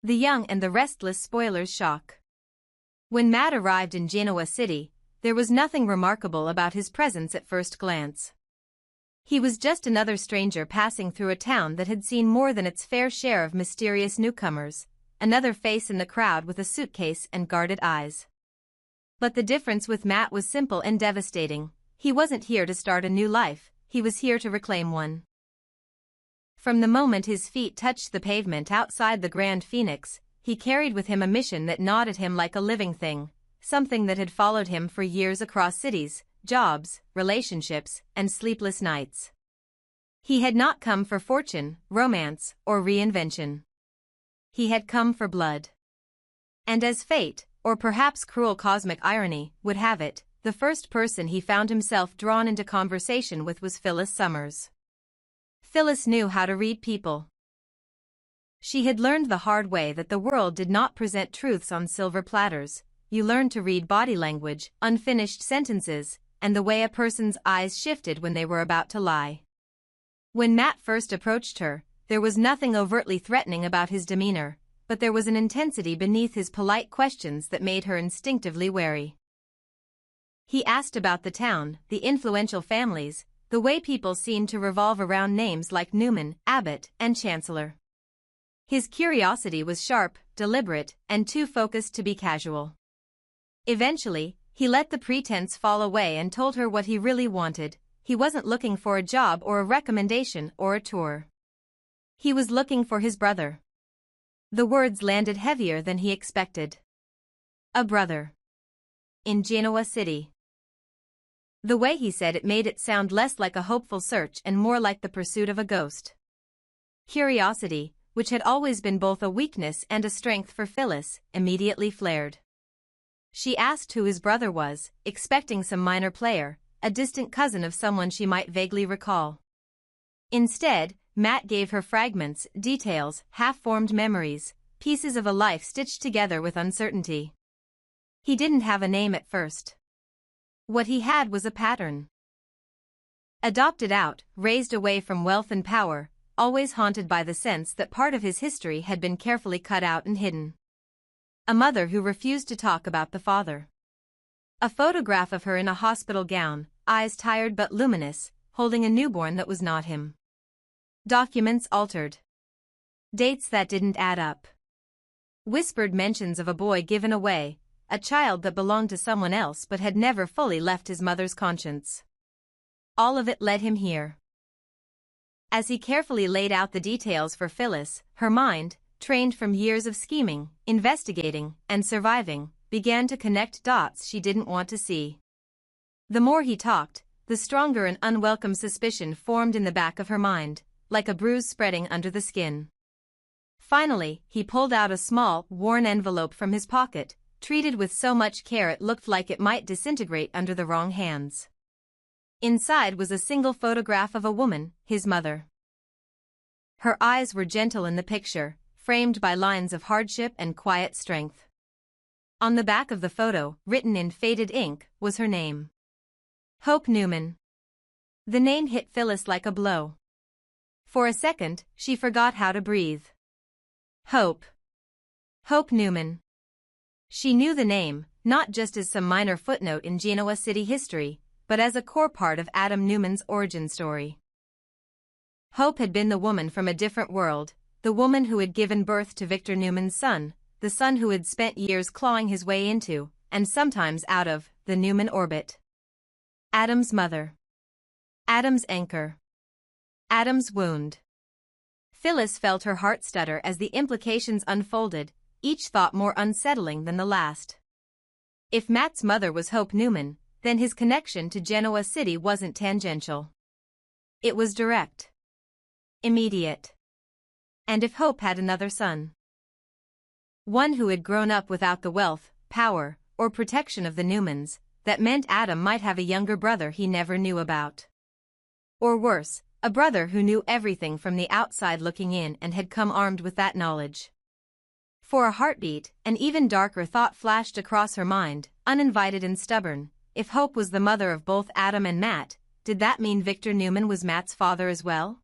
The Young and the Restless spoilers shock. When Matt arrived in Genoa City, there was nothing remarkable about his presence at first glance. He was just another stranger passing through a town that had seen more than its fair share of mysterious newcomers, another face in the crowd with a suitcase and guarded eyes. But the difference with Matt was simple and devastating. He wasn't here to start a new life, he was here to reclaim one. From the moment his feet touched the pavement outside the Grand Phoenix, he carried with him a mission that gnawed at him like a living thing, something that had followed him for years across cities, jobs, relationships, and sleepless nights. He had not come for fortune, romance, or reinvention. He had come for blood. And as fate, or perhaps cruel cosmic irony, would have it, the first person he found himself drawn into conversation with was Phyllis Summers. Phyllis knew how to read people. She had learned the hard way that the world did not present truths on silver platters. You learned to read body language, unfinished sentences, and the way a person's eyes shifted when they were about to lie. When Matt first approached her, there was nothing overtly threatening about his demeanor, but there was an intensity beneath his polite questions that made her instinctively wary. He asked about the town, the influential families, the way people seemed to revolve around names like Newman, Abbott, and Chancellor. His curiosity was sharp, deliberate, and too focused to be casual. Eventually, he let the pretense fall away and told her what he really wanted. He wasn't looking for a job or a recommendation or a tour. He was looking for his brother. The words landed heavier than he expected. A brother. In Genoa City. The way he said it made it sound less like a hopeful search and more like the pursuit of a ghost. Curiosity, which had always been both a weakness and a strength for Phyllis, immediately flared. She asked who his brother was, expecting some minor player, a distant cousin of someone she might vaguely recall. Instead, Matt gave her fragments, details, half-formed memories, pieces of a life stitched together with uncertainty. He didn't have a name at first. What he had was a pattern. Adopted out, raised away from wealth and power, always haunted by the sense that part of his history had been carefully cut out and hidden. A mother who refused to talk about the father. A photograph of her in a hospital gown, eyes tired but luminous, holding a newborn that was not him. Documents altered. Dates that didn't add up. Whispered mentions of a boy given away, a child that belonged to someone else but had never fully left his mother's conscience. All of it led him here. As he carefully laid out the details for Phyllis, her mind, trained from years of scheming, investigating, and surviving, began to connect dots she didn't want to see. The more he talked, the stronger an unwelcome suspicion formed in the back of her mind, like a bruise spreading under the skin. Finally, he pulled out a small, worn envelope from his pocket, treated with so much care it looked like it might disintegrate under the wrong hands. Inside was a single photograph of a woman, his mother. Her eyes were gentle in the picture, framed by lines of hardship and quiet strength. On the back of the photo, written in faded ink, was her name. Hope Newman. The name hit Phyllis like a blow. For a second, she forgot how to breathe. Hope. Hope Newman. She knew the name, not just as some minor footnote in Genoa City history, but as a core part of Adam Newman's origin story. Hope had been the woman from a different world, the woman who had given birth to Victor Newman's son, the son who had spent years clawing his way into, and sometimes out of, the Newman orbit. Adam's mother. Adam's anchor. Adam's wound. Phyllis felt her heart stutter as the implications unfolded, each thought more unsettling than the last. If Matt's mother was Hope Newman, then his connection to Genoa City wasn't tangential. It was direct. Immediate. And if Hope had another son, one who had grown up without the wealth, power, or protection of the Newmans, that meant Adam might have a younger brother he never knew about. Or worse, a brother who knew everything from the outside looking in and had come armed with that knowledge. For a heartbeat, an even darker thought flashed across her mind, uninvited and stubborn. If Hope was the mother of both Adam and Matt, did that mean Victor Newman was Matt's father as well?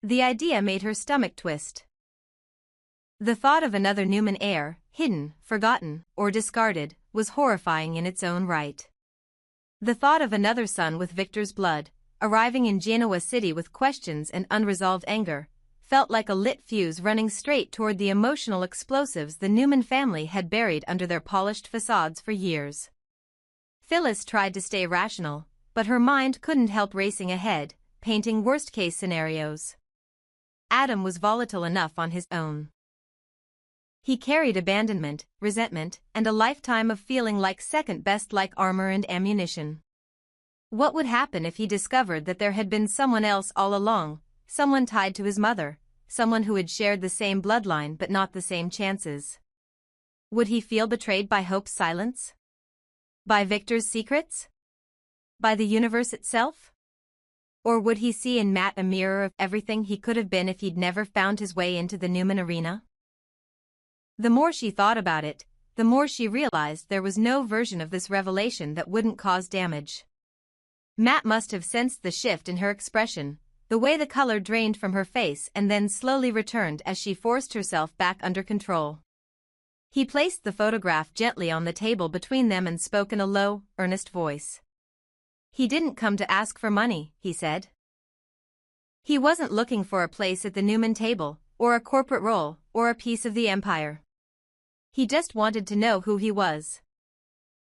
The idea made her stomach twist. The thought of another Newman heir, hidden, forgotten, or discarded, was horrifying in its own right. The thought of another son with Victor's blood, arriving in Genoa City with questions and unresolved anger, felt like a lit fuse running straight toward the emotional explosives the Newman family had buried under their polished facades for years. Phyllis tried to stay rational, but her mind couldn't help racing ahead, painting worst-case scenarios. Adam was volatile enough on his own. He carried abandonment, resentment, and a lifetime of feeling like second-best like armor and ammunition. What would happen if he discovered that there had been someone else all along, someone tied to his mother, someone who had shared the same bloodline but not the same chances? Would he feel betrayed by Hope's silence? By Victor's secrets? By the universe itself? Or would he see in Matt a mirror of everything he could have been if he'd never found his way into the Newman arena? The more she thought about it, the more she realized there was no version of this revelation that wouldn't cause damage. Matt must have sensed the shift in her expression, the way the color drained from her face and then slowly returned as she forced herself back under control. He placed the photograph gently on the table between them and spoke in a low, earnest voice. He didn't come to ask for money, he said. He wasn't looking for a place at the Newman table, or a corporate role, or a piece of the empire. He just wanted to know who he was.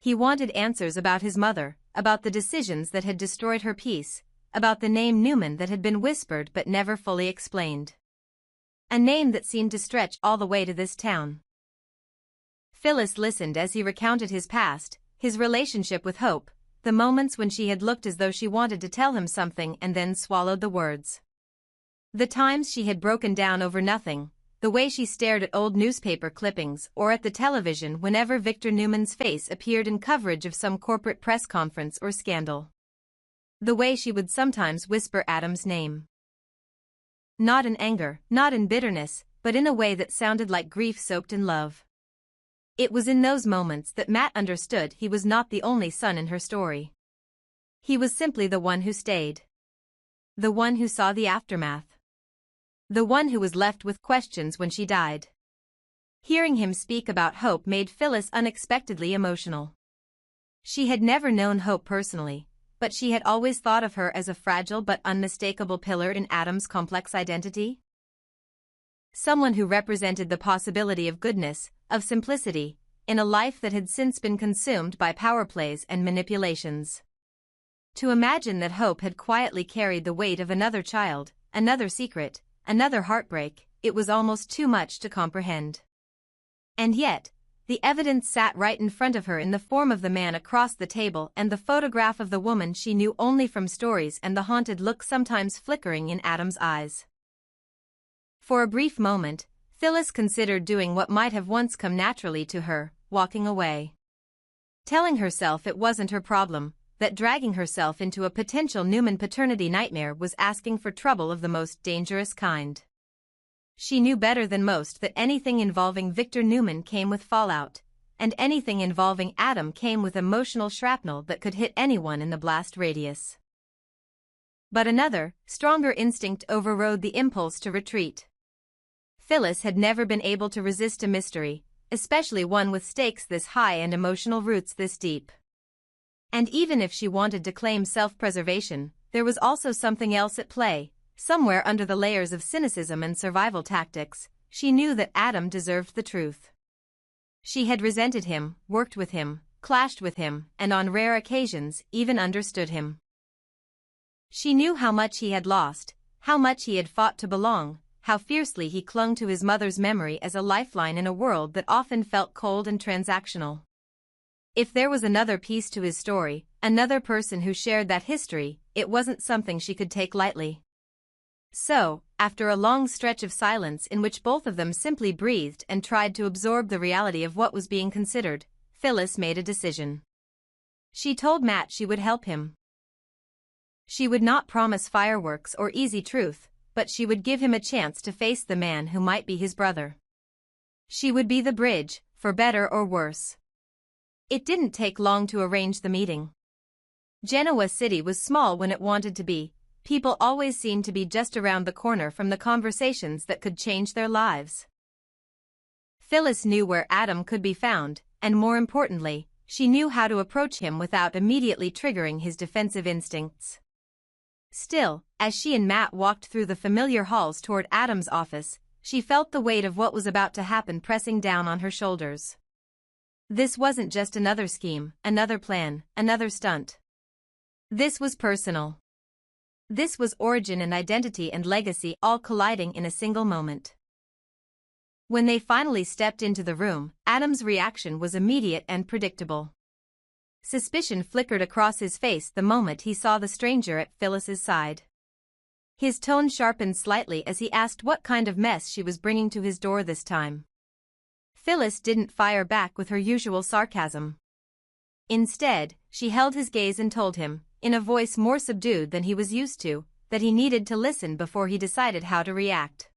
He wanted answers about his mother, about the decisions that had destroyed her peace, about the name Newman that had been whispered but never fully explained. A name that seemed to stretch all the way to this town. Phyllis listened as he recounted his past, his relationship with Hope, the moments when she had looked as though she wanted to tell him something and then swallowed the words. The times she had broken down over nothing, the way she stared at old newspaper clippings or at the television whenever Victor Newman's face appeared in coverage of some corporate press conference or scandal. The way she would sometimes whisper Adam's name. Not in anger, not in bitterness, but in a way that sounded like grief soaked in love. It was in those moments that Matt understood he was not the only son in her story. He was simply the one who stayed. The one who saw the aftermath. The one who was left with questions when she died. Hearing him speak about Hope made Phyllis unexpectedly emotional. She had never known Hope personally, but she had always thought of her as a fragile but unmistakable pillar in Adam's complex identity. Someone who represented the possibility of goodness, of simplicity, in a life that had since been consumed by power plays and manipulations. To imagine that Hope had quietly carried the weight of another child, another secret, another heartbreak, it was almost too much to comprehend. And yet, the evidence sat right in front of her in the form of the man across the table and the photograph of the woman she knew only from stories and the haunted look sometimes flickering in Adam's eyes. For a brief moment, Phyllis considered doing what might have once come naturally to her, walking away. Telling herself it wasn't her problem, that dragging herself into a potential Newman paternity nightmare was asking for trouble of the most dangerous kind. She knew better than most that anything involving Victor Newman came with fallout, and anything involving Adam came with emotional shrapnel that could hit anyone in the blast radius. But another, stronger instinct overrode the impulse to retreat. Phyllis had never been able to resist a mystery, especially one with stakes this high and emotional roots this deep. And even if she wanted to claim self-preservation, there was also something else at play, somewhere under the layers of cynicism and survival tactics. She knew that Adam deserved the truth. She had resented him, worked with him, clashed with him, and on rare occasions even understood him. She knew how much he had lost, how much he had fought to belong, how fiercely he clung to his mother's memory as a lifeline in a world that often felt cold and transactional. If there was another piece to his story, another person who shared that history, it wasn't something she could take lightly. So, after a long stretch of silence in which both of them simply breathed and tried to absorb the reality of what was being considered, Phyllis made a decision. She told Matt she would help him. She would not promise fireworks or easy truth, but she would give him a chance to face the man who might be his brother. She would be the bridge, for better or worse. It didn't take long to arrange the meeting. Genoa City was small when it wanted to be. People always seemed to be just around the corner from the conversations that could change their lives. Phyllis knew where Adam could be found, and more importantly, she knew how to approach him without immediately triggering his defensive instincts. Still, as she and Matt walked through the familiar halls toward Adam's office, she felt the weight of what was about to happen pressing down on her shoulders. This wasn't just another scheme, another plan, another stunt. This was personal. This was origin and identity and legacy all colliding in a single moment. When they finally stepped into the room, Adam's reaction was immediate and predictable. Suspicion flickered across his face the moment he saw the stranger at Phyllis's side. His tone sharpened slightly as he asked what kind of mess she was bringing to his door this time. Phyllis didn't fire back with her usual sarcasm. Instead, she held his gaze and told him, in a voice more subdued than he was used to, that he needed to listen before he decided how to react.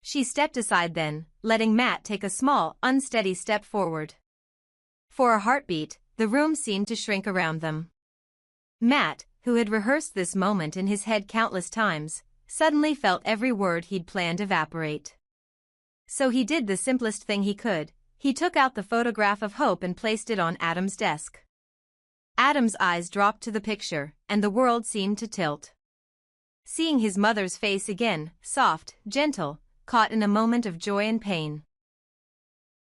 She stepped aside then, letting Matt take a small, unsteady step forward. For a heartbeat, the room seemed to shrink around them. Matt, who had rehearsed this moment in his head countless times, suddenly felt every word he'd planned evaporate. So he did the simplest thing he could. He took out the photograph of Hope and placed it on Adam's desk. Adam's eyes dropped to the picture, and the world seemed to tilt. Seeing his mother's face again, soft, gentle, caught in a moment of joy and pain,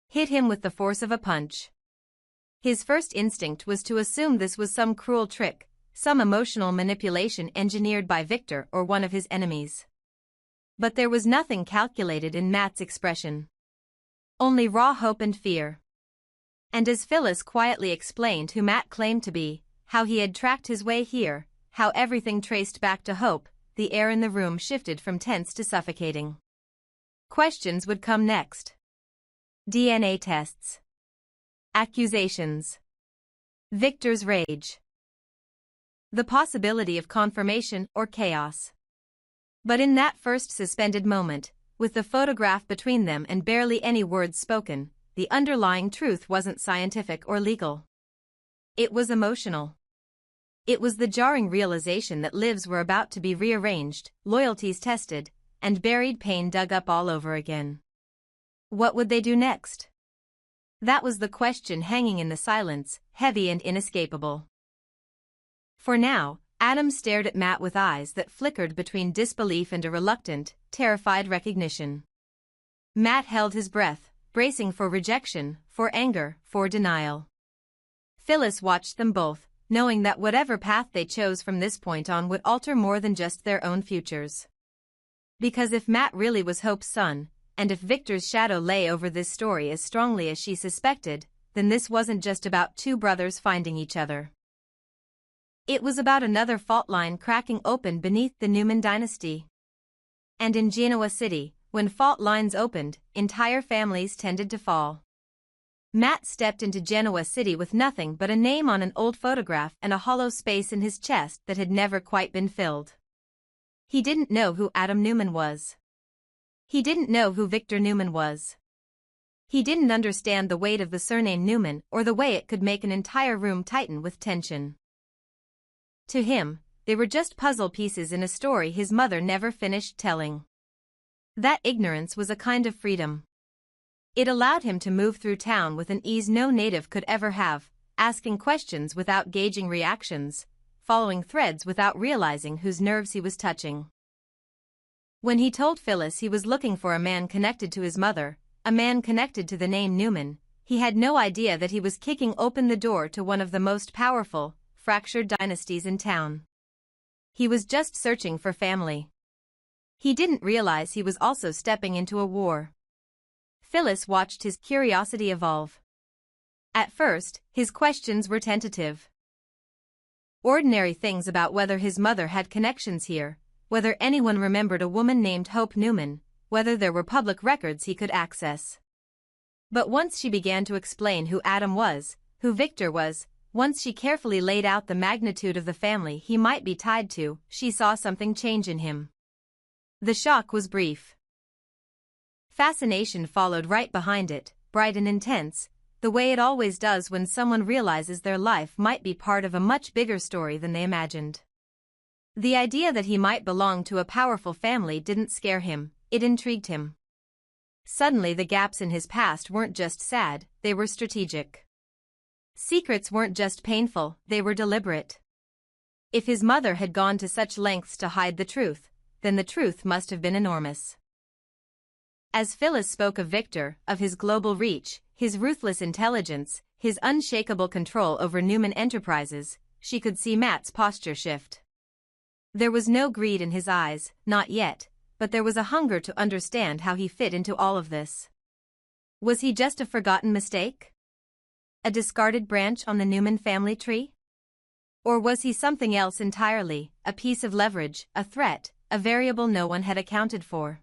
hit him with the force of a punch. His first instinct was to assume this was some cruel trick, some emotional manipulation engineered by Victor or one of his enemies. But there was nothing calculated in Matt's expression. Only raw hope and fear. And as Phyllis quietly explained who Matt claimed to be, how he had tracked his way here, how everything traced back to Hope, the air in the room shifted from tense to suffocating. Questions would come next. DNA tests. Accusations. Victor's rage. The possibility of confirmation or chaos. But in that first suspended moment, with the photograph between them and barely any words spoken, the underlying truth wasn't scientific or legal. It was emotional. It was the jarring realization that lives were about to be rearranged, loyalties tested, and buried pain dug up all over again. What would they do next? That was the question hanging in the silence, heavy and inescapable. For now, Adam stared at Matt with eyes that flickered between disbelief and a reluctant, terrified recognition. Matt held his breath, bracing for rejection, for anger, for denial. Phyllis watched them both, knowing that whatever path they chose from this point on would alter more than just their own futures. Because if Matt really was Hope's son, and if Victor's shadow lay over this story as strongly as she suspected, then this wasn't just about two brothers finding each other. It was about another fault line cracking open beneath the Newman dynasty. And in Genoa City, when fault lines opened, entire families tended to fall. Matt stepped into Genoa City with nothing but a name on an old photograph and a hollow space in his chest that had never quite been filled. He didn't know who Adam Newman was. He didn't know who Victor Newman was. He didn't understand the weight of the surname Newman or the way it could make an entire room tighten with tension. To him, they were just puzzle pieces in a story his mother never finished telling. That ignorance was a kind of freedom. It allowed him to move through town with an ease no native could ever have, asking questions without gauging reactions, following threads without realizing whose nerves he was touching. When he told Phyllis he was looking for a man connected to his mother, a man connected to the name Newman, he had no idea that he was kicking open the door to one of the most powerful, fractured dynasties in town. He was just searching for family. He didn't realize he was also stepping into a war. Phyllis watched his curiosity evolve. At first, his questions were tentative. Ordinary things about whether his mother had connections here, whether anyone remembered a woman named Hope Newman, whether there were public records he could access. But once she began to explain who Adam was, who Victor was, once she carefully laid out the magnitude of the family he might be tied to, she saw something change in him. The shock was brief. Fascination followed right behind it, bright and intense, the way it always does when someone realizes their life might be part of a much bigger story than they imagined. The idea that he might belong to a powerful family didn't scare him, it intrigued him. Suddenly the gaps in his past weren't just sad, they were strategic. Secrets weren't just painful, they were deliberate. If his mother had gone to such lengths to hide the truth, then the truth must have been enormous. As Phyllis spoke of Victor, of his global reach, his ruthless intelligence, his unshakable control over Newman Enterprises, she could see Matt's posture shift. There was no greed in his eyes, not yet, but there was a hunger to understand how he fit into all of this. Was he just a forgotten mistake? A discarded branch on the Newman family tree? Or was he something else entirely, a piece of leverage, a threat, a variable no one had accounted for?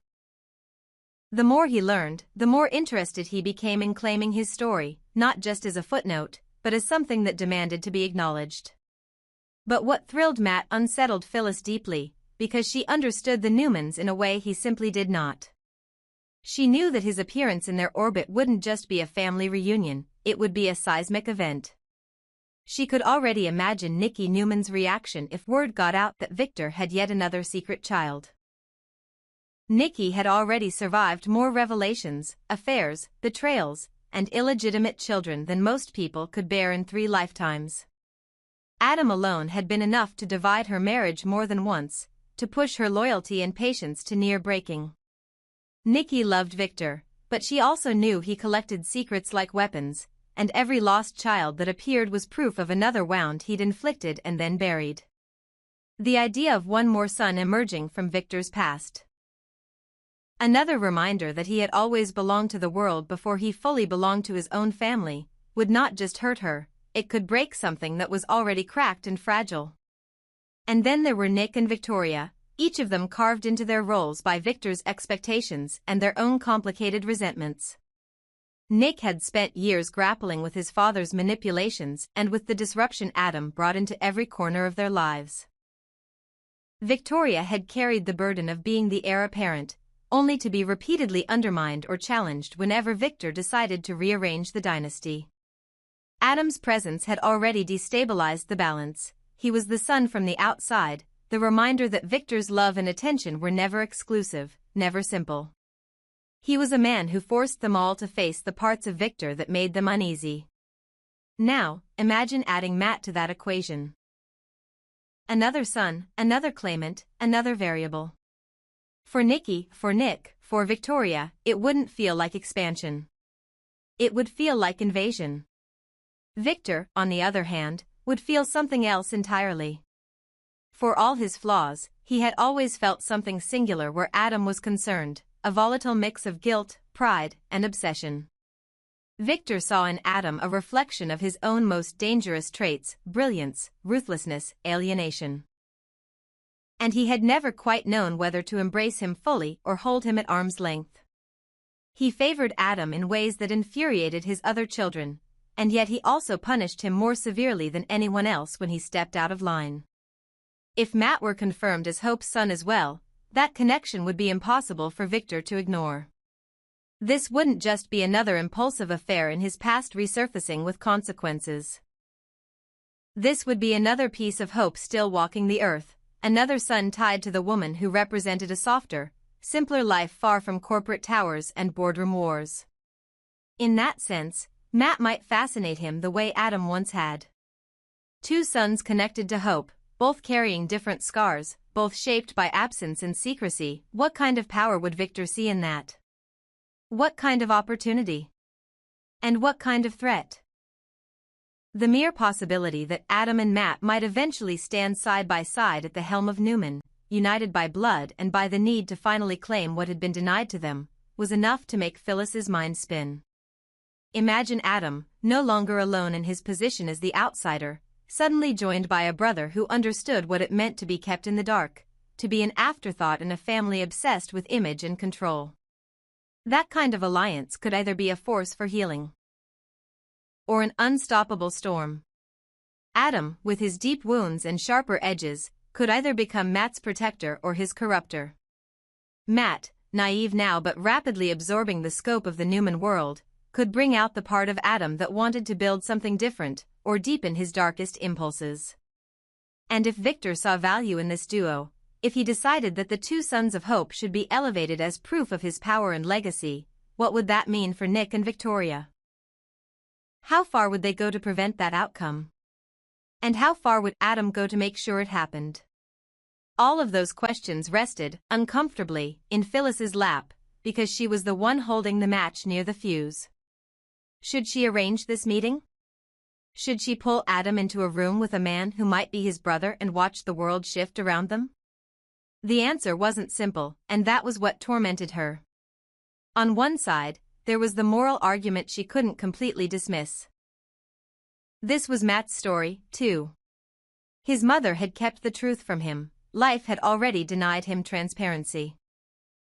The more he learned, the more interested he became in claiming his story, not just as a footnote, but as something that demanded to be acknowledged. But what thrilled Matt unsettled Phyllis deeply, because she understood the Newmans in a way he simply did not. She knew that his appearance in their orbit wouldn't just be a family reunion, it would be a seismic event. She could already imagine Nicky Newman's reaction if word got out that Victor had yet another secret child. Nicky had already survived more revelations, affairs, betrayals, and illegitimate children than most people could bear in 3 lifetimes. Adam alone had been enough to divide her marriage more than once, to push her loyalty and patience to near breaking. Nicky loved Victor, but she also knew he collected secrets like weapons, and every lost child that appeared was proof of another wound he'd inflicted and then buried. The idea of one more son emerging from Victor's past. Another reminder that he had always belonged to the world before he fully belonged to his own family, would not just hurt her, it could break something that was already cracked and fragile. And then there were Nick and Victoria, each of them carved into their roles by Victor's expectations and their own complicated resentments. Nick had spent years grappling with his father's manipulations and with the disruption Adam brought into every corner of their lives. Victoria had carried the burden of being the heir apparent, only to be repeatedly undermined or challenged whenever Victor decided to rearrange the dynasty. Adam's presence had already destabilized the balance. He was the son from the outside, the reminder that Victor's love and attention were never exclusive, never simple. He was a man who forced them all to face the parts of Victor that made them uneasy. Now, imagine adding Matt to that equation. Another son, another claimant, another variable. For Nicky, for Nick, for Victoria, it wouldn't feel like expansion. It would feel like invasion. Victor, on the other hand, would feel something else entirely. For all his flaws, he had always felt something singular where Adam was concerned, a volatile mix of guilt, pride, and obsession. Victor saw in Adam a reflection of his own most dangerous traits, brilliance, ruthlessness, alienation. And he had never quite known whether to embrace him fully or hold him at arm's length. He favored Adam in ways that infuriated his other children, and yet he also punished him more severely than anyone else when he stepped out of line. If Matt were confirmed as Hope's son as well, that connection would be impossible for Victor to ignore. This wouldn't just be another impulsive affair in his past resurfacing with consequences. This would be another piece of Hope still walking the earth, another son tied to the woman who represented a softer, simpler life far from corporate towers and boardroom wars. In that sense, Matt might fascinate him the way Adam once had. 2 sons connected to Hope, both carrying different scars, both shaped by absence and secrecy. What kind of power would Victor see in that? What kind of opportunity? And what kind of threat? The mere possibility that Adam and Matt might eventually stand side by side at the helm of Newman, united by blood and by the need to finally claim what had been denied to them, was enough to make Phyllis's mind spin. Imagine Adam, no longer alone in his position as the outsider, suddenly joined by a brother who understood what it meant to be kept in the dark, to be an afterthought in a family obsessed with image and control. That kind of alliance could either be a force for healing or an unstoppable storm. Adam, with his deep wounds and sharper edges, could either become Matt's protector or his corruptor. Matt, naive now but rapidly absorbing the scope of the Newman world, could bring out the part of Adam that wanted to build something different, or deepen his darkest impulses. And if Victor saw value in this duo, if he decided that the 2 sons of Hope should be elevated as proof of his power and legacy, what would that mean for Nick and Victoria? How far would they go to prevent that outcome? And how far would Adam go to make sure it happened? All of those questions rested, uncomfortably, in Phyllis's lap, because she was the one holding the match near the fuse. Should she arrange this meeting? Should she pull Adam into a room with a man who might be his brother and watch the world shift around them? The answer wasn't simple, and that was what tormented her. On one side, there was the moral argument she couldn't completely dismiss. This was Matt's story, too. His mother had kept the truth from him. Life had already denied him transparency.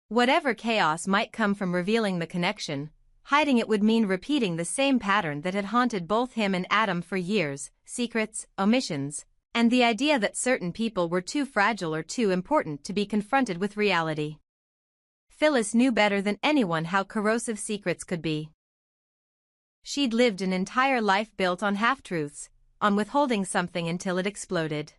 Whatever chaos might come from revealing the connection, hiding it would mean repeating the same pattern that had haunted both him and Adam for years: secrets, omissions, and the idea that certain people were too fragile or too important to be confronted with reality. Phyllis knew better than anyone how corrosive secrets could be. She'd lived an entire life built on half-truths, on withholding something until it exploded.